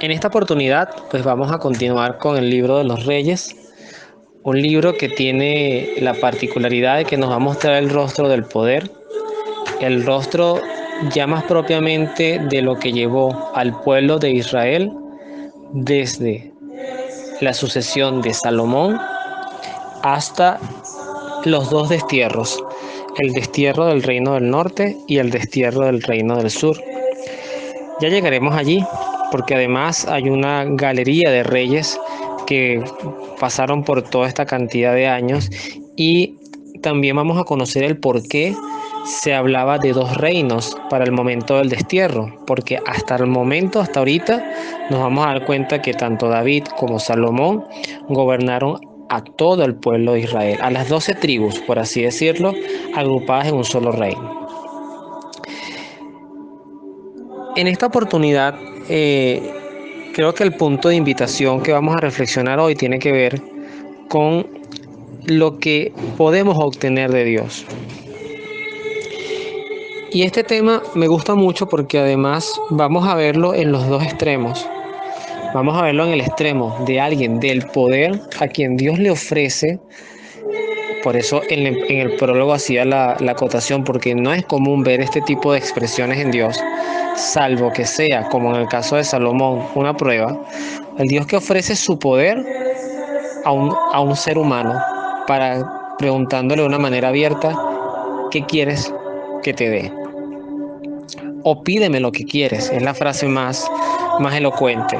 En esta oportunidad, pues vamos a continuar con el libro de los Reyes, un libro que tiene la particularidad de que nos va a mostrar el rostro del poder, el rostro ya más propiamente de lo que llevó al pueblo de Israel desde la sucesión de Salomón hasta los dos destierros, el destierro del reino del norte y el destierro del reino del sur. Ya llegaremos allí, porque además hay una galería de reyes que pasaron por toda esta cantidad de años y también vamos a conocer el por qué se hablaba de dos reinos para el momento del destierro, porque hasta el momento, hasta ahorita, nos vamos a dar cuenta que tanto David como Salomón gobernaron a todo el pueblo de Israel, a las 12 tribus, por así decirlo, agrupadas en un solo reino. En esta oportunidad, creo que el punto de invitación que vamos a reflexionar hoy tiene que ver con lo que podemos obtener de Dios. Y este tema me gusta mucho porque además vamos a verlo en los dos extremos. Vamos a verlo en el extremo de alguien del poder a quien Dios le ofrece. Por eso en el prólogo hacía la acotación, porque no es común ver este tipo de expresiones en Dios, salvo que sea, como en el caso de Salomón, una prueba. El Dios que ofrece su poder a un ser humano para preguntándole de una manera abierta, ¿qué quieres que te dé? O pídeme lo que quieres, es la frase más elocuente.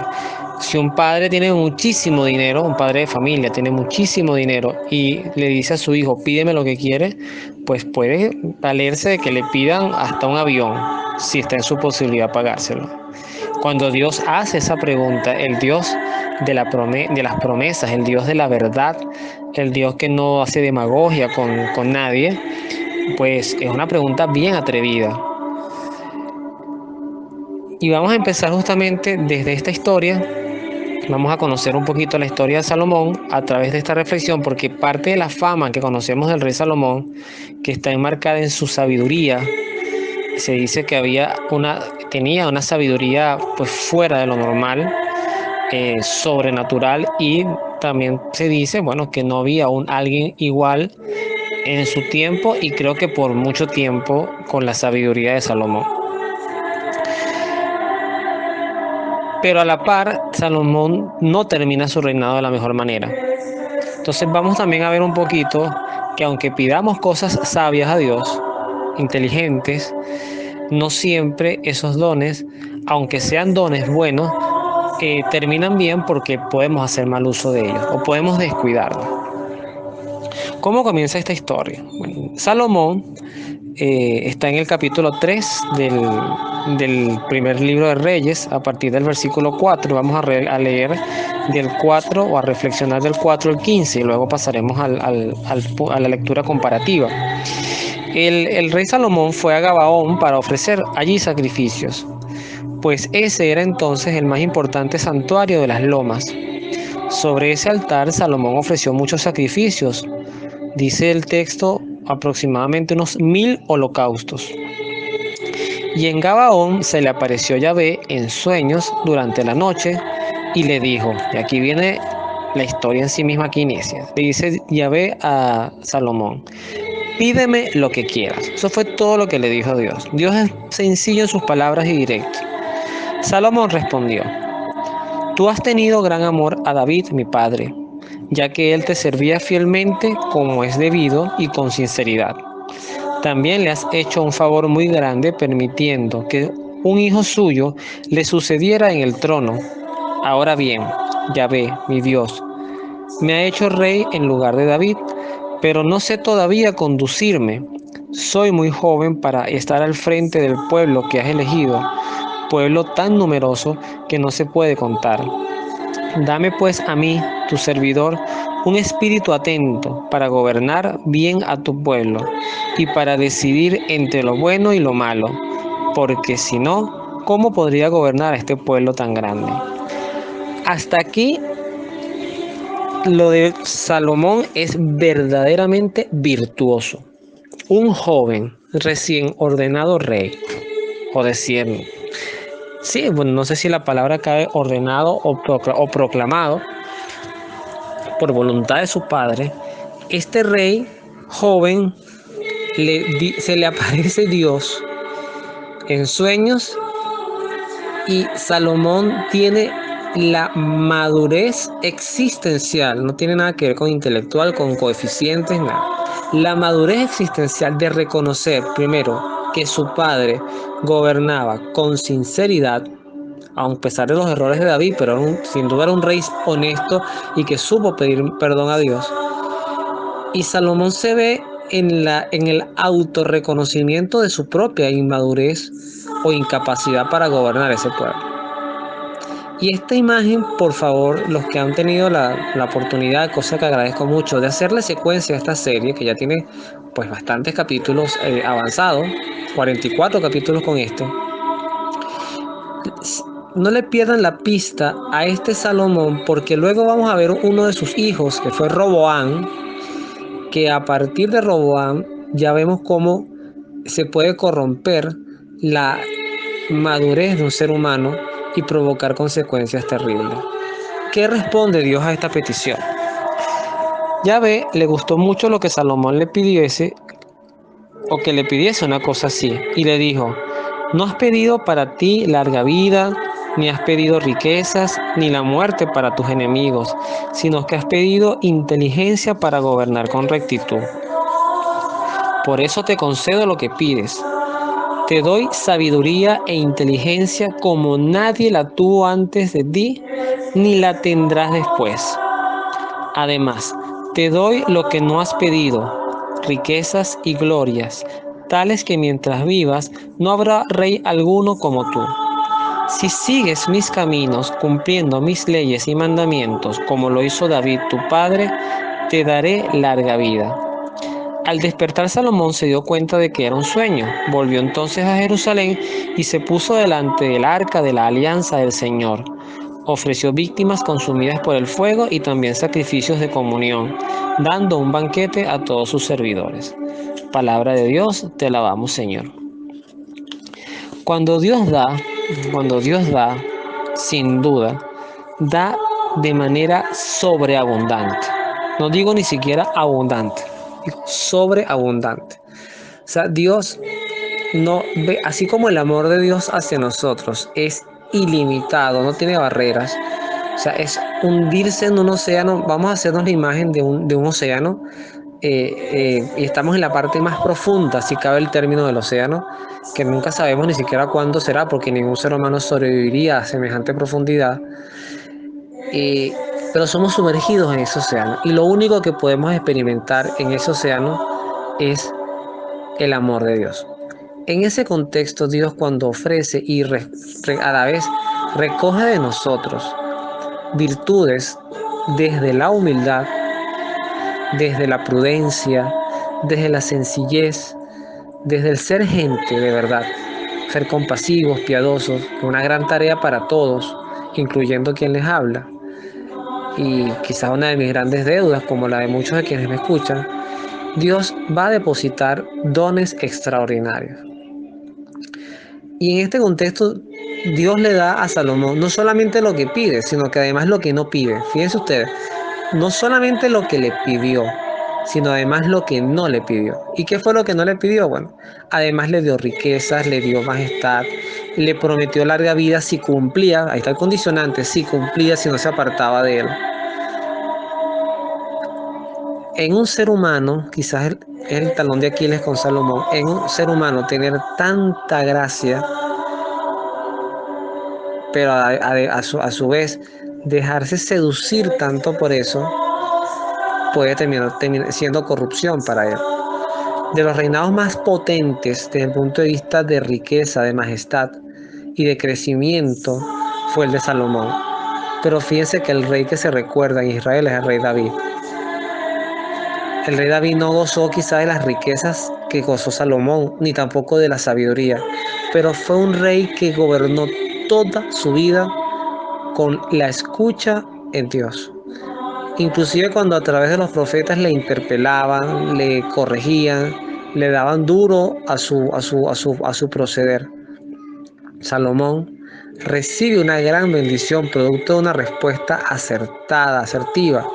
Si un padre tiene muchísimo dinero, un padre de familia tiene muchísimo dinero y le dice a su hijo, pídeme lo que quiere, pues puede valerse de que le pidan hasta un avión, si está en su posibilidad pagárselo. Cuando Dios hace esa pregunta, el Dios de las promesas, el Dios de la verdad, el Dios que no hace demagogia con nadie, pues es una pregunta bien atrevida. Y vamos a empezar justamente desde esta historia. Vamos a conocer un poquito la historia de Salomón a través de esta reflexión, porque parte de la fama que conocemos del rey Salomón, que está enmarcada en su sabiduría, se dice que tenía una sabiduría pues fuera de lo normal, sobrenatural, y también se dice, bueno, que no había alguien igual en su tiempo y creo que por mucho tiempo con la sabiduría de Salomón. Pero a la par, Salomón no termina su reinado de la mejor manera. Entonces vamos también a ver un poquito que aunque pidamos cosas sabias a Dios, inteligentes, no siempre esos dones, aunque sean dones buenos, terminan bien porque podemos hacer mal uso de ellos o podemos descuidarlos. ¿Cómo comienza esta historia? Bueno, Salomón está en el capítulo 3 del primer libro de Reyes, a partir del versículo 4. Vamos a leer del 4 o a reflexionar del 4 al 15 y luego pasaremos a la lectura comparativa. El rey Salomón fue a Gabaón para ofrecer allí sacrificios, pues ese era entonces el más importante santuario de las lomas. Sobre ese altar Salomón ofreció muchos sacrificios, dice el texto, aproximadamente unos 1000 holocaustos. Y en Gabaón se le apareció Yahvé en sueños durante la noche y le dijo, y aquí viene la historia en sí misma, aquí inicia, le dice Yahvé a Salomón, pídeme lo que quieras. Eso fue todo lo que le dijo Dios. Dios es sencillo en sus palabras y directo. Salomón respondió, tú has tenido gran amor a David, mi padre, ya que él te servía fielmente como es debido y con sinceridad. También le has hecho un favor muy grande permitiendo que un hijo suyo le sucediera en el trono. Ahora bien, Yahvé, mi Dios, me ha hecho rey en lugar de David, pero no sé todavía conducirme. Soy muy joven para estar al frente del pueblo que has elegido, pueblo tan numeroso que no se puede contar. Dame pues a mí, tu servidor, un espíritu atento para gobernar bien a tu pueblo y para decidir entre lo bueno y lo malo, porque si no, ¿cómo podría gobernar a este pueblo tan grande? Hasta aquí lo de Salomón es verdaderamente virtuoso. Un joven recién ordenado rey, o decir, Sí, bueno, no sé si la palabra cabe ordenado o proclamado por voluntad de su padre, este rey joven se le aparece Dios en sueños y Salomón tiene la madurez existencial, no tiene nada que ver con intelectual, con coeficientes, nada. La madurez existencial de reconocer, primero, que su padre gobernaba con sinceridad, a pesar de los errores de David, pero sin duda era un rey honesto y que supo pedir perdón a Dios. Y Salomón se ve en el autorreconocimiento de su propia inmadurez o incapacidad para gobernar ese pueblo. Y esta imagen, por favor, los que han tenido la oportunidad, cosa que agradezco mucho, de hacerle secuencia a esta serie, que ya tiene pues bastantes capítulos avanzados, 44 capítulos con este, no le pierdan la pista a este Salomón, porque luego vamos a ver uno de sus hijos, que fue Roboam, que a partir de Roboam ya vemos cómo se puede corromper la madurez de un ser humano y provocar consecuencias terribles. ¿Qué responde Dios a esta petición? Yahvé le gustó mucho lo que Salomón le pidiese, o que le pidiese una cosa así, y le dijo: no has pedido para ti larga vida, ni has pedido riquezas, ni la muerte para tus enemigos, sino que has pedido inteligencia para gobernar con rectitud. Por eso te concedo lo que pides. Te doy sabiduría e inteligencia como nadie la tuvo antes de ti, ni la tendrás después. Además, te doy lo que no has pedido, riquezas y glorias, tales que mientras vivas no habrá rey alguno como tú. Si sigues mis caminos, cumpliendo mis leyes y mandamientos, como lo hizo David tu padre, te daré larga vida. Al despertar, Salomón se dio cuenta de que era un sueño. Volvió entonces a Jerusalén y se puso delante del arca de la alianza del Señor. Ofreció víctimas consumidas por el fuego y también sacrificios de comunión, dando un banquete a todos sus servidores. Palabra de Dios, te alabamos, Señor. Cuando Dios da, sin duda, da de manera sobreabundante. No digo ni siquiera abundante, digo sobreabundante. O sea, Dios no ve, así como el amor de Dios hacia nosotros es ilimitado, no tiene barreras. O sea, es hundirse en un océano. Vamos a hacernos la imagen de un océano, y estamos en la parte más profunda, si cabe el término del océano, que nunca sabemos ni siquiera cuándo será, porque ningún ser humano sobreviviría a semejante profundidad. Pero somos sumergidos en ese océano y lo único que podemos experimentar en ese océano es el amor de Dios. En ese contexto, Dios, cuando ofrece y a la vez recoge de nosotros virtudes desde la humildad, desde la prudencia, desde la sencillez, desde el ser gente de verdad, ser compasivos, piadosos, una gran tarea para todos, incluyendo quien les habla. Y quizás una de mis grandes deudas, como la de muchos de quienes me escuchan, Dios va a depositar dones extraordinarios. Y en este contexto, Dios le da a Salomón no solamente lo que pide, sino que además lo que no pide. Fíjense ustedes, no solamente lo que le pidió, sino además lo que no le pidió. ¿Y qué fue lo que no le pidió? Bueno, además le dio riquezas, le dio majestad, le prometió larga vida si cumplía, ahí está el condicionante, si cumplía, si no se apartaba de él. En un ser humano, quizás es el talón de Aquiles con Salomón, en un ser humano tener tanta gracia, pero a su vez dejarse seducir tanto por eso, puede terminar siendo corrupción para él. De los reinados más potentes desde el punto de vista de riqueza, de majestad y de crecimiento fue el de Salomón. Pero fíjense que el rey que se recuerda en Israel es el rey David. El rey David no gozó quizá de las riquezas que gozó Salomón, ni tampoco de la sabiduría, pero fue un rey que gobernó toda su vida con la escucha en Dios. Inclusive cuando a través de los profetas le interpelaban, le corregían, le daban duro a su proceder. Salomón recibe una gran bendición producto de una respuesta acertada, asertiva,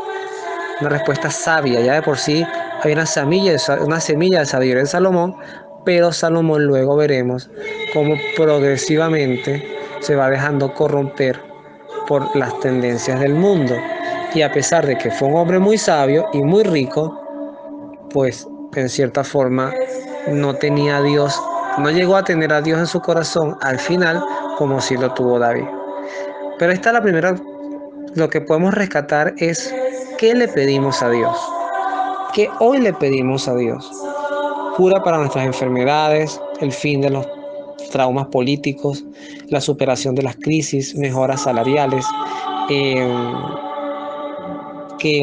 una respuesta sabia. Ya de por sí hay una semilla de sabiduría en Salomón, pero Salomón luego veremos cómo progresivamente se va dejando corromper por las tendencias del mundo. Y a pesar de que fue un hombre muy sabio y muy rico, pues en cierta forma no tenía a Dios, no llegó a tener a Dios en su corazón al final como si lo tuvo David. Pero esta es la primera, lo que podemos rescatar es qué le pedimos a Dios, qué hoy le pedimos a Dios. Cura para nuestras enfermedades, el fin de los traumas políticos, la superación de las crisis, mejoras salariales, que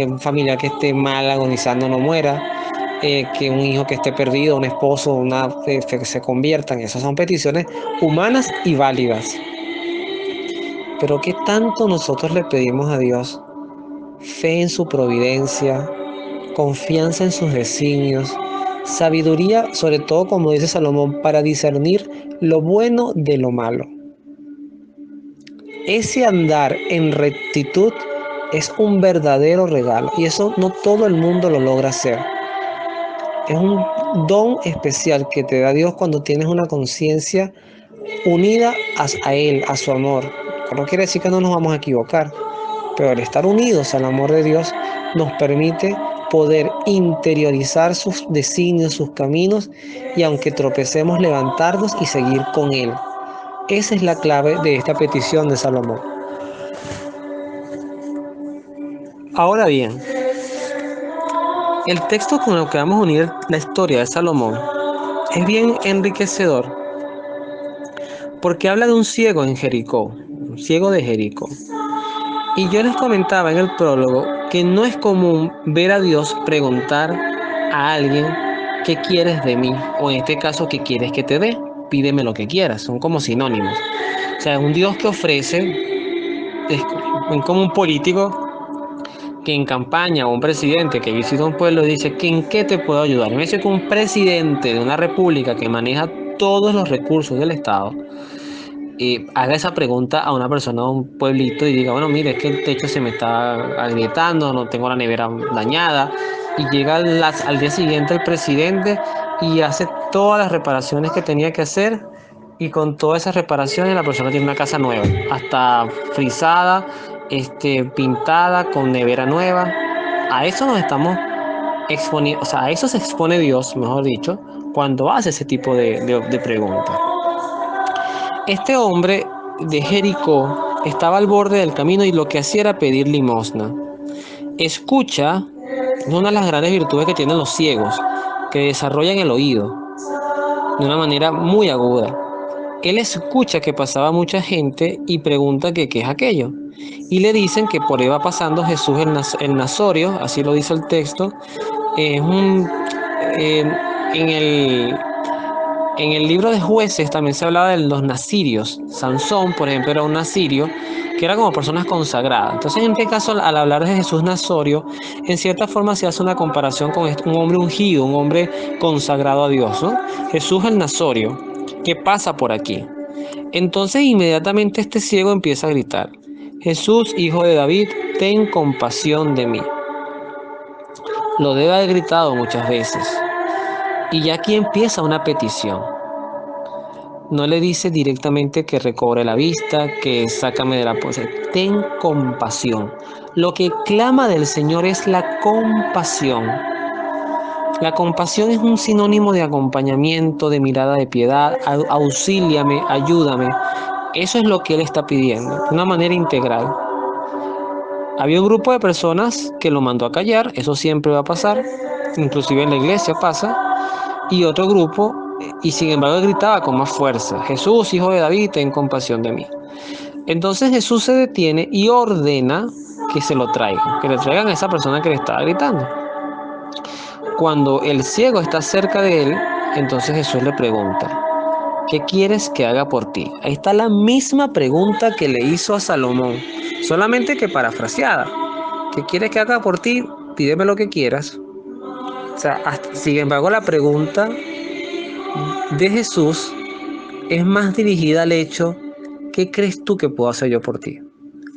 un familiar que esté mal agonizando no muera, que un hijo que esté perdido, un esposo, que se conviertan. Esas son peticiones humanas y válidas. Pero ¿qué tanto nosotros le pedimos a Dios? Fe en su providencia, confianza en sus designios, sabiduría, sobre todo como dice Salomón, para discernir lo bueno de lo malo. Ese andar en rectitud es un verdadero regalo y eso no todo el mundo lo logra hacer. Es un don especial que te da Dios cuando tienes una conciencia unida a Él, a su amor. No quiere decir que no nos vamos a equivocar, pero el estar unidos al amor de Dios nos permite poder interiorizar sus designios, sus caminos, y aunque tropecemos, levantarnos y seguir con Él. Esa es la clave de esta petición de Salomón. Ahora bien, el texto con el que vamos a unir la historia de Salomón es bien enriquecedor porque habla de un ciego en Jericó, un ciego de Jericó. Y yo les comentaba en el prólogo que no es común ver a Dios preguntar a alguien ¿qué quieres de mí? O en este caso, ¿qué quieres que te dé? Pídeme lo que quieras, son como sinónimos. O sea, un Dios que ofrece, es como un político que en campaña o un presidente que visita un pueblo dice que ¿en qué te puedo ayudar? Me dice que un presidente de una república que maneja todos los recursos del Estado haga esa pregunta a una persona de un pueblito y diga, bueno, mire, es que el techo se me está agrietando, no tengo la nevera dañada, y llega al día siguiente el presidente y hace todas las reparaciones que tenía que hacer, y con todas esas reparaciones la persona tiene una casa nueva, hasta frisada, pintada, con nevera nueva. A eso nos estamos exponiendo, o sea, a eso se expone Dios, mejor dicho, cuando hace ese tipo de preguntas. Este hombre de Jericó estaba al borde del camino y lo que hacía era pedir limosna. Escucha es una de las grandes virtudes que tienen los ciegos, que desarrollan el oído de una manera muy aguda. Él escucha que pasaba mucha gente y pregunta que qué es aquello. Y le dicen que por ahí va pasando Jesús el Nazorio, así lo dice el texto. Es en el libro de Jueces también se hablaba de los nasirios. Sansón, por ejemplo, era un nasirio que era como personas consagradas. Entonces, en este caso, al hablar de Jesús Nazorio, en cierta forma se hace una comparación con un hombre ungido, un hombre consagrado a Dios, ¿no? Jesús el Nazorio, que pasa por aquí. Entonces, inmediatamente este ciego empieza a gritar: Jesús, hijo de David, ten compasión de mí. Lo debe haber gritado muchas veces. Y ya aquí empieza una petición. No le dice directamente que recobre la vista, que sácame de la pobreza. Ten compasión. Lo que clama del Señor es la compasión. La compasión es un sinónimo de acompañamiento, de mirada de piedad. Auxíliame, ayúdame. Eso es lo que él está pidiendo, de una manera integral. Había un grupo de personas que lo mandó a callar, eso siempre va a pasar, inclusive en la iglesia pasa, y otro grupo, y sin embargo gritaba con más fuerza: Jesús, hijo de David, ten compasión de mí. Entonces Jesús se detiene y ordena que se lo traigan, que le traigan a esa persona que le estaba gritando. Cuando el ciego está cerca de él, entonces Jesús le pregunta: ¿qué quieres que haga por ti? Ahí está la misma pregunta que le hizo a Salomón, solamente que parafraseada. ¿Qué quieres que haga por ti? Pídeme lo que quieras. O sea, sin embargo, la pregunta de Jesús es más dirigida al hecho ¿qué crees tú que puedo hacer yo por ti?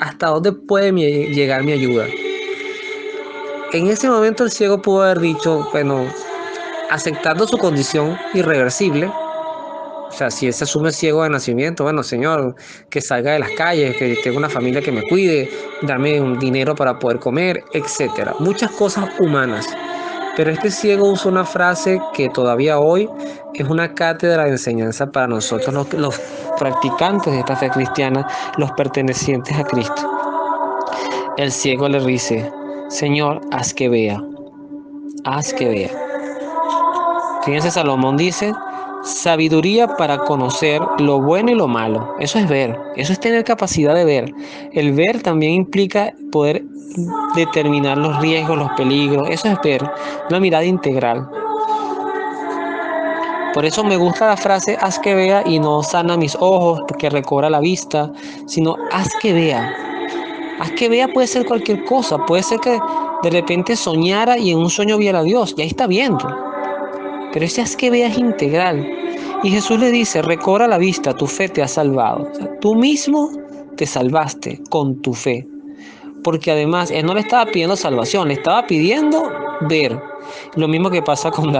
¿Hasta dónde puede llegar mi ayuda? En ese momento el ciego pudo haber dicho, bueno, aceptando su condición irreversible, o sea, si él se asume ciego de nacimiento, bueno, Señor, que salga de las calles, que tenga una familia que me cuide, dame un dinero para poder comer, etcétera. Muchas cosas humanas. Pero este ciego usa una frase que todavía hoy es una cátedra de enseñanza para nosotros, los practicantes de esta fe cristiana, los pertenecientes a Cristo. El ciego le dice, Señor, haz que vea, haz que vea. Fíjense, Salomón dice, sabiduría para conocer lo bueno y lo malo. Eso es ver, eso es tener capacidad de ver. El ver también implica poder determinar los riesgos, los peligros. Eso es ver, una mirada integral. Por eso me gusta la frase, haz que vea y no sana mis ojos, porque recobra la vista, sino haz que vea. Haz que vea puede ser cualquier cosa, puede ser que de repente soñara y en un sueño viera a Dios, y ahí está viendo. Pero ese haz que vea es integral. Y Jesús le dice, recobra la vista, tu fe te ha salvado. O sea, tú mismo te salvaste con tu fe. Porque además, él no le estaba pidiendo salvación, le estaba pidiendo ver. Lo mismo que pasa con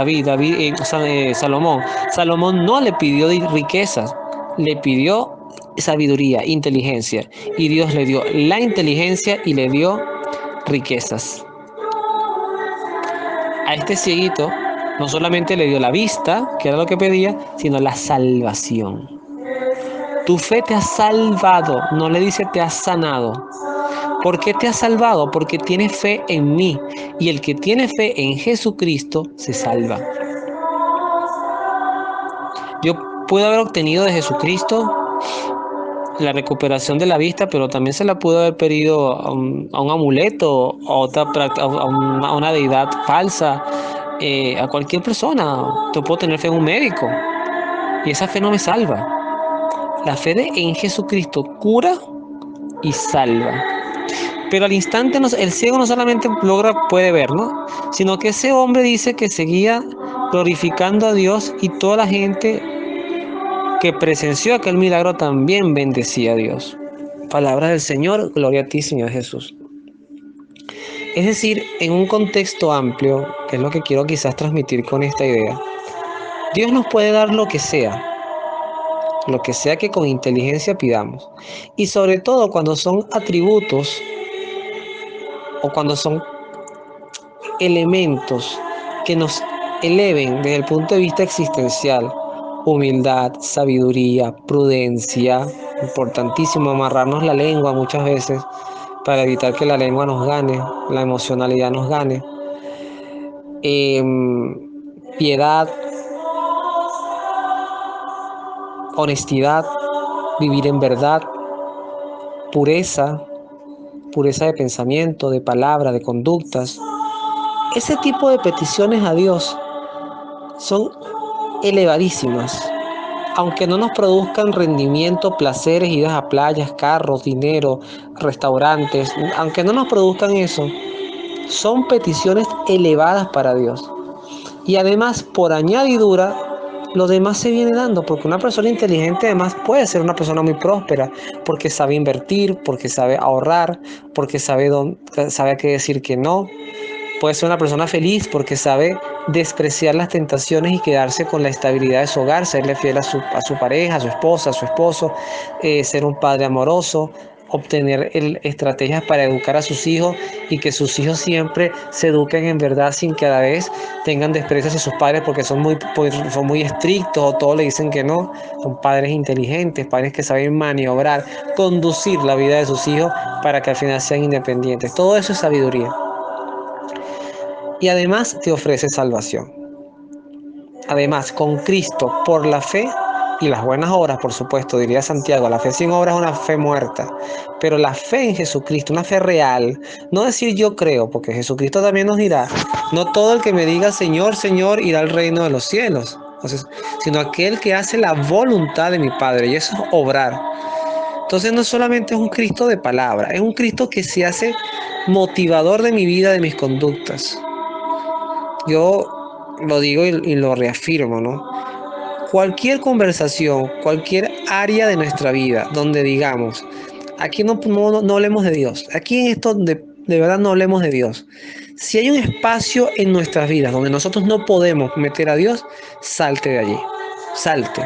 Salomón. Salomón no le pidió riquezas, le pidió sabiduría, inteligencia. Y Dios le dio la inteligencia y le dio riquezas. A este cieguito no solamente le dio la vista, que era lo que pedía, sino la salvación. Tu fe te ha salvado, no le dice te ha sanado. ¿Por qué te ha salvado? Porque tienes fe en mí. Y el que tiene fe en Jesucristo se salva. Yo puedo haber obtenido de Jesucristo la recuperación de la vista, pero también se la pudo haber pedido a un amuleto, a una deidad falsa, a cualquier persona. Yo puedo tener fe en un médico y esa fe no me salva. La fe en Jesucristo cura y salva. Pero al instante el ciego no solamente puede ver, ¿no? Sino que ese hombre dice que seguía glorificando a Dios y toda la gente que presenció aquel milagro también bendecía a Dios. Palabras del Señor, gloria a ti, Señor Jesús. Es decir, en un contexto amplio, que es lo que quiero quizás transmitir con esta idea, Dios nos puede dar lo que sea que con inteligencia pidamos. Y sobre todo cuando son atributos o cuando son elementos que nos eleven desde el punto de vista existencial, humildad, sabiduría, prudencia, importantísimo amarrarnos la lengua muchas veces para evitar que la lengua nos gane, la emocionalidad nos gane, piedad, honestidad, vivir en verdad, pureza de pensamiento, de palabra, de conductas. Ese tipo de peticiones a Dios son elevadísimas, aunque no nos produzcan rendimiento, placeres, idas a playas, carros, dinero, restaurantes, aunque no nos produzcan eso, son peticiones elevadas para Dios. Y además, por añadidura, lo demás se viene dando, porque una persona inteligente además puede ser una persona muy próspera, porque sabe invertir, porque sabe ahorrar, porque sabe a qué decir que no. Puede ser una persona feliz porque sabe despreciar las tentaciones y quedarse con la estabilidad de su hogar, serle fiel a su pareja, a su esposa, a su esposo, ser un padre amoroso, obtener estrategias para educar a sus hijos y que sus hijos siempre se eduquen en verdad sin que a la vez tengan desprecio hacia sus padres porque son muy estrictos o todos le dicen que no. Son padres inteligentes, padres que saben maniobrar, conducir la vida de sus hijos para que al final sean independientes. Todo eso es sabiduría. Y además te ofrece salvación. Además, con Cristo, por la fe y las buenas obras, por supuesto, diría Santiago, la fe sin obras es una fe muerta. Pero la fe en Jesucristo, una fe real, no decir yo creo, porque Jesucristo también nos dirá, no todo el que me diga Señor, Señor, irá al reino de los cielos, entonces, sino aquel que hace la voluntad de mi Padre, y eso es obrar. Entonces no solamente es un Cristo de palabra, es un Cristo que se hace motivador de mi vida, de mis conductas. Yo lo digo y lo reafirmo, ¿no? cualquier conversación, cualquier área de nuestra vida donde digamos, aquí no hablemos de Dios, aquí en esto de verdad no hablemos de Dios. Si hay un espacio en nuestras vidas donde nosotros no podemos meter a Dios, salte de allí, salte.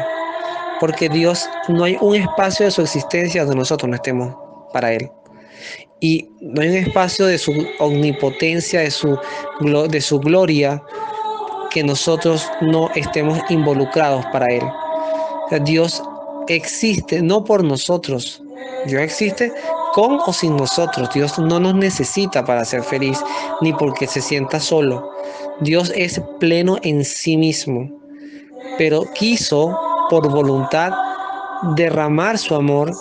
Porque Dios, no hay un espacio de su existencia donde nosotros no estemos para Él. Y no hay un espacio de su omnipotencia, de su gloria, que nosotros no estemos involucrados para Él. O sea, Dios existe no por nosotros. Dios existe con o sin nosotros. Dios no nos necesita para ser feliz, ni porque se sienta solo. Dios es pleno en sí mismo, pero quiso por voluntad derramar su amor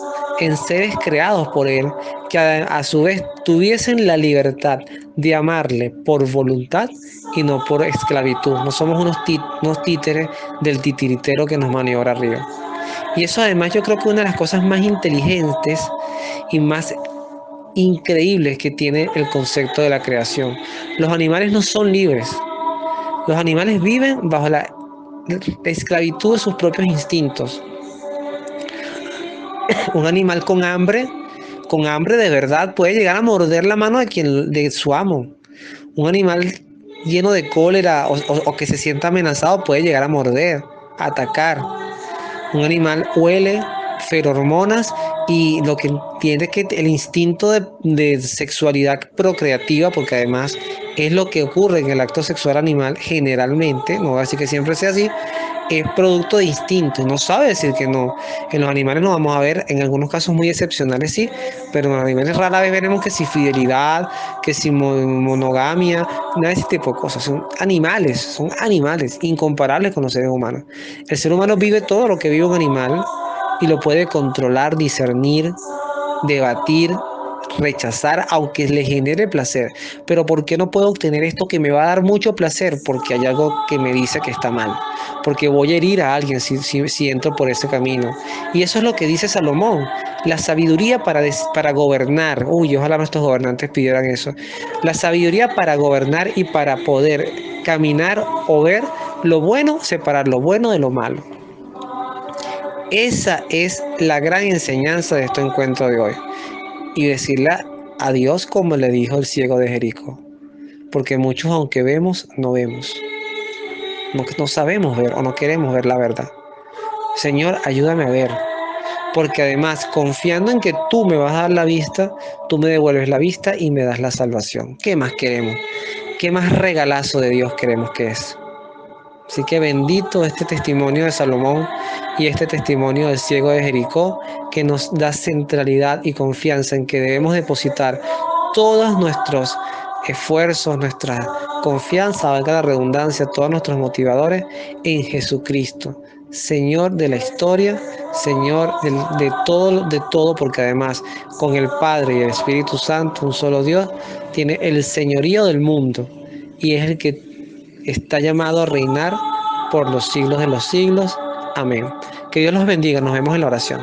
en seres creados por Él, que a su vez tuviesen la libertad de amarle por voluntad y no por esclavitud. No somos unos títeres del titiritero que nos maniobra arriba. Y eso además yo creo que una de las cosas más inteligentes y más increíbles que tiene el concepto de la creación. Los animales no son libres. Los animales viven bajo la esclavitud de sus propios instintos. Un animal con hambre de verdad, puede llegar a morder la mano de su amo. Un animal lleno de cólera o que se sienta amenazado puede llegar a morder, a atacar. Un animal huele ferormonas y lo que entiende es que el instinto de sexualidad procreativa, porque además es lo que ocurre en el acto sexual animal generalmente, no voy a decir que siempre sea así, es producto de instinto, no sabe decir que no. En los animales no vamos a ver, en algunos casos muy excepcionales sí, pero en los animales rara vez veremos que si fidelidad, que si monogamia, nada de ese tipo de cosas. Son animales, incomparables con los seres humanos. El ser humano vive todo lo que vive un animal y lo puede controlar, discernir, debatir, rechazar, aunque le genere placer. Pero ¿por qué no puedo obtener esto que me va a dar mucho placer? Porque hay algo que me dice que está mal. Porque voy a herir a alguien si entro por ese camino. Y eso es lo que dice Salomón. La sabiduría para gobernar. Uy, ojalá nuestros gobernantes pidieran eso. La sabiduría para gobernar y para poder caminar o ver lo bueno, separar lo bueno de lo malo. Esa es la gran enseñanza de este encuentro de hoy. Y decirle a Dios como le dijo el ciego de Jericó. Porque muchos, aunque vemos, no vemos. No sabemos ver o no queremos ver la verdad. Señor, ayúdame a ver. Porque además, confiando en que tú me vas a dar la vista, tú me devuelves la vista y me das la salvación. ¿Qué más queremos? ¿Qué más regalazo de Dios queremos que es? Así que bendito este testimonio de Salomón y este testimonio del ciego de Jericó, que nos da centralidad y confianza en que debemos depositar todos nuestros esfuerzos, nuestra confianza, valga la redundancia, todos nuestros motivadores en Jesucristo, Señor de la historia, Señor de todo, porque además con el Padre y el Espíritu Santo, un solo Dios, tiene el señorío del mundo y es el que está llamado a reinar por los siglos de los siglos. Amén. Que Dios los bendiga. Nos vemos en la oración.